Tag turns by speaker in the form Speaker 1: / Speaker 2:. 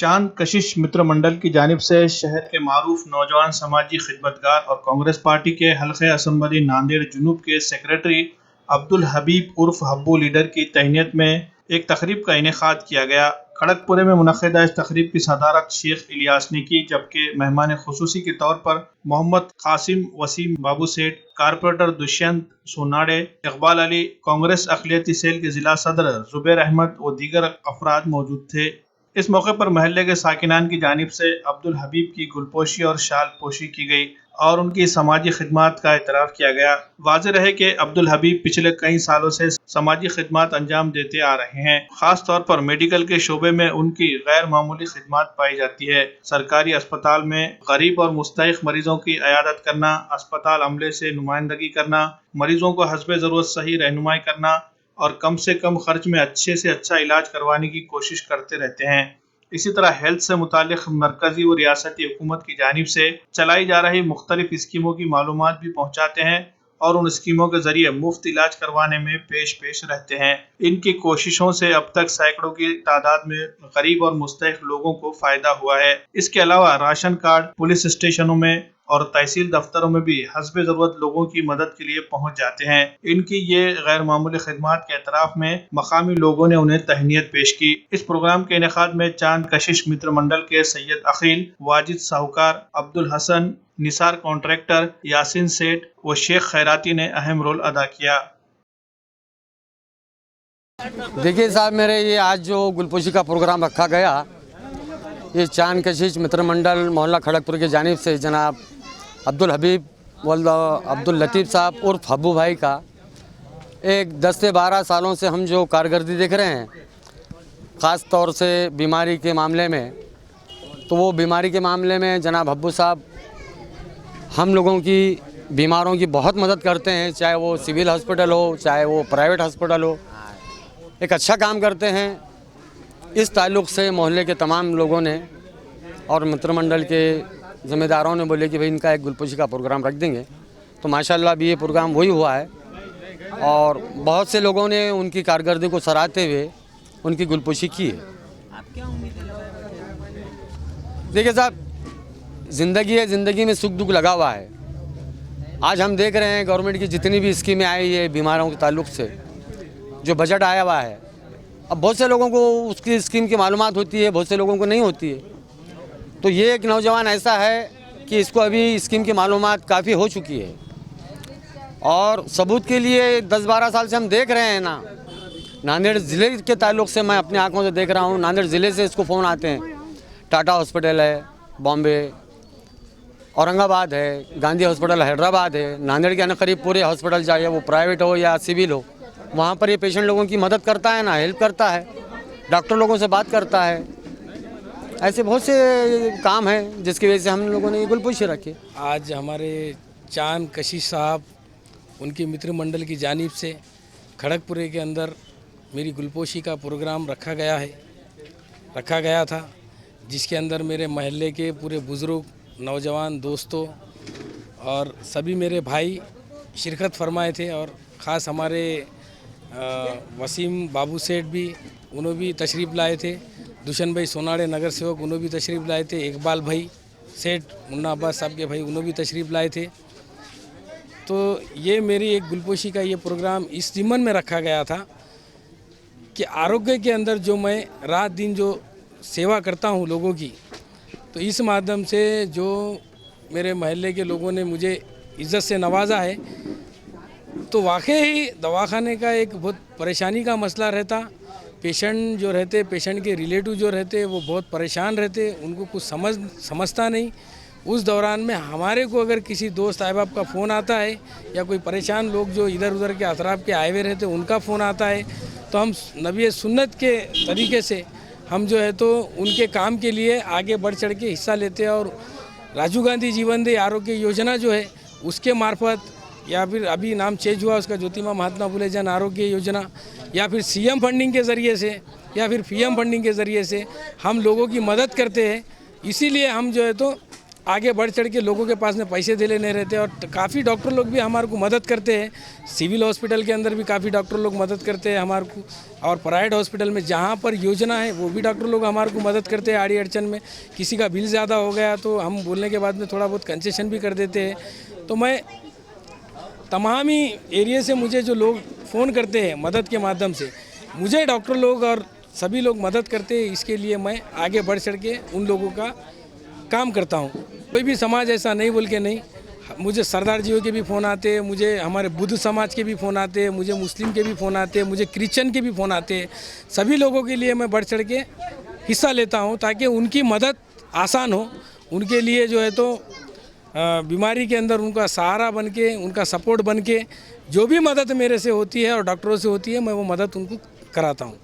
Speaker 1: चांद कशिश मित्र मंडल की जानिब से शहर के मारूफ नौजवान समाजी खिदमतगार और कांग्रेस पार्टी के हल्के असम्बली नांदेड़ जुनूब के सेक्रेटरी अब्दुल हबीब उर्फ हब्बू लीडर की तहनीत में एक तकरीब का इनेकाद किया गया। खड़गपुरे में मुनक्किदा इस तकरीब की सदारत शेख इलियास ने की, जबकि मेहमान खुसूसी के तौर पर मोहम्मद कासिम वसीम बाबू सेठ, कारपोरेटर दुष्यंत सोनाडे, इकबाल अली, कांग्रेस अक़लियती सेल के जिला सदर जुबैर अहमद व दीगर अफराद मौजूद थे। इस मौके पर महल्ले के साकिनान की जानिब से अब्दुल हबीब की गुलपोशी और शाल पोशी की गई और उनकी समाजी खिदमात का एतराफ़ किया गया। वाज़ेह रहे कि अब्दुल हबीब पिछले कई सालों से समाजी खिदमात अंजाम देते आ रहे हैं। खास तौर पर मेडिकल के शोबे में उनकी गैर मामूली खिदमात पाई जाती है। सरकारी अस्पताल में गरीब और मुस्तहिक मरीजों की इयादत करना, अस्पताल अमले से नुमाइंदगी करना, मरीजों को हस्बे ज़रूरत सही रहनुमाई करना और कम से कम खर्च में अच्छे से अच्छा इलाज करवाने की कोशिश करते रहते हैं। इसी तरह हेल्थ से मुतालिक मरकजी और रियासती हुकूमत की जानिब से चलाई जा रही मुख्तलिफ स्कीमों की मालूमात भी पहुँचाते हैं और उन स्कीमों के जरिए मुफ्त इलाज करवाने में पेश रहते हैं। इनकी कोशिशों से अब तक सैकड़ों की तादाद में गरीब और मुस्तहिक लोगों को फायदा हुआ है। इसके अलावा राशन कार्ड पुलिस स्टेशनों में और तहसील दफ्तरों में भी हस्बे ज़रूरत लोगों की मदद के लिए पहुंच जाते हैं। इनकी ये गैर मामूली खिदमात के एतराफ़ में मकामी लोगों ने उन्हें तहनीत पेश की। इस प्रोग्राम के इनेकाद में चांद कशिश मित्र मंडल के सैयद अखील, वाजिद साहूकार, अब्दुल हसन, निसार कॉन्ट्रैक्टर, यासीन सेठ व शेख खैराती ने अहम रोल अदा किया।
Speaker 2: देखिए साहब, मेरे ये आज जो गुलपोशी का प्रोग्राम रखा गया, ये चांद कशिश मित्र मंडल मोहल्ला खड़गपुर की जानिब से जनाब अब्दुल हबीब वल्द अब्दुल लतीफ़ साहब उर्फ हब्बू भाई का एक 10 से 12 सालों से हम जो कारकर्दगी देख रहे हैं, ख़ास तौर से बीमारी के मामले में, तो वो बीमारी के मामले में जनाब हब्बू साहब हम लोगों की बीमारों की बहुत मदद करते हैं, चाहे वो सिविल हॉस्पिटल हो, चाहे वो प्राइवेट हॉस्पिटल हो, एक अच्छा काम करते हैं। इस ताल्लुक़ से मोहल्ले के तमाम लोगों ने और मित्र मंडल के ज़िम्मेदारों ने बोले कि भाई इनका एक गुलपोशी का प्रोग्राम रख देंगे, तो माशाल्लाह अभी ये प्रोग्राम वही हुआ है और बहुत से लोगों ने उनकी कारकर्दगी को सराहते हुए उनकी गुलपोशी की है। देखिए साहब, ज़िंदगी है, ज़िंदगी में सुख दुख लगा हुआ है। आज हम देख रहे हैं गवर्नमेंट की जितनी भी स्कीमें आई है बीमारों के ताल्लुक़ से, जो बजट आया हुआ है, अब बहुत से लोगों को उसकी स्कीम की मालूमात होती है, बहुत से लोगों को नहीं होती है। तो ये एक नौजवान ऐसा है कि इसको अभी स्कीम की मालूमात काफ़ी हो चुकी है और सबूत के लिए 10-12 साल से हम देख रहे हैं ना, नांदेड़ ज़िले के ताल्लुक़ से मैं अपनी आंखों से देख रहा हूँ। नांदेड़ ज़िले से इसको फ़ोन आते हैं, टाटा हॉस्पिटल है बॉम्बे, औरंगाबाद है, गांधी हॉस्पिटल हैदराबाद है, नांदेड़ के करीब पूरे हॉस्पिटल चाहे वो प्राइवेट हो या सिविल हो, वहाँ पर ये पेशेंट लोगों की मदद करता है ना, हेल्प करता है, डॉक्टर लोगों से बात करता है। ऐसे बहुत से काम हैं जिसकी वजह से हम लोगों ने ये गुलपोशी रखी।
Speaker 3: आज हमारे चांद कशिश साहब उनकी मित्र मंडल की जानिब से खड़गपुरे के अंदर मेरी गुलपोशी का प्रोग्राम रखा गया था, जिसके अंदर मेरे महल्ले के पूरे बुज़ुर्ग, नौजवान, दोस्तों और सभी मेरे भाई शिरकत फरमाए थे और ख़ास हमारे वसीम बाबू सेठ भी, उन्होंने भी तशरीफ़ लाए थे। दुष्यंत भाई सोनाडे नगर सेवक, उन्होंने भी तशरीफ़ लाए थे। इकबाल भाई सेठ, मुन्ना अब्बास साहब के भाई, उन्होंने भी तशरीफ़ लाए थे। तो ये मेरी एक गुलपोशी का ये प्रोग्राम इस ज़िम्मन में रखा गया था कि आरोग्य के अंदर जो मैं रात दिन जो सेवा करता हूँ लोगों की, तो इस माध्यम से जो मेरे महल्ले के लोगों ने मुझे इज़्ज़त से नवाजा है, तो वाकई ही दवाखाने का एक बहुत परेशानी का मसला रहता। पेशेंट जो रहते, पेशेंट के रिलेटिव जो रहते, वो बहुत परेशान रहते, उनको कुछ समझता नहीं। उस दौरान में हमारे को अगर किसी दोस्त अहबाब का फ़ोन आता है या कोई परेशान लोग जो इधर उधर के अतराफ़ के आए हुए रहते, उनका फ़ोन आता है, तो हम नबी सुन्नत के तरीके से हम जो है तो उनके काम के लिए आगे बढ़ चढ़ के हिस्सा लेते हैं। और राजीव गांधी जीवनदयी आरोग्य योजना जो है उसके मार्फत, या फिर अभी नाम चेंज हुआ उसका, ज्योतिबा महात्मा फुले जन आरोग्य योजना, या फिर सीएम फंडिंग के ज़रिए से या फिर पीएम फंडिंग के ज़रिए से हम लोगों की मदद करते हैं। इसीलिए हम जो है तो आगे बढ़ चढ़ के लोगों के पास में पैसे दे लेने रहते हैं। और काफ़ी डॉक्टर लोग भी हमारे को मदद करते हैं। सिविल हॉस्पिटल के अंदर भी काफ़ी डॉक्टर लोग मदद करते हैं हमारे को, और प्राइवेट हॉस्पिटल में जहाँ पर योजना है वो भी डॉक्टर लोग हमारे को मदद करते हैं। आड़ी अड़चन में किसी का बिल ज़्यादा हो गया तो हम बोलने के बाद में थोड़ा बहुत कंसेशन भी कर देते हैं। तो मैं तमाम ही एरिया से मुझे जो लोग फ़ोन करते हैं मदद के माध्यम से, मुझे डॉक्टर लोग और सभी लोग मदद करते हैं। इसके लिए मैं आगे बढ़ चढ़ के उन लोगों का काम करता हूँ। कोई भी समाज ऐसा नहीं बोल के नहीं, मुझे सरदार जियों के भी फ़ोन आते हैं, मुझे हमारे बुद्ध समाज के भी फ़ोन आते हैं, मुझे मुस्लिम के भी फ़ोन आते हैं, मुझे क्रिश्चियन के भी फ़ोन आते हैं। सभी लोगों के लिए मैं बढ़ चढ़ के हिस्सा लेता हूँ ताकि उनकी मदद आसान हो। उनके लिए जो है तो बीमारी के अंदर उनका सहारा बन के, उनका सपोर्ट बन के जो भी मदद मेरे से होती है और डॉक्टरों से होती है, मैं वो मदद उनको कराता हूँ।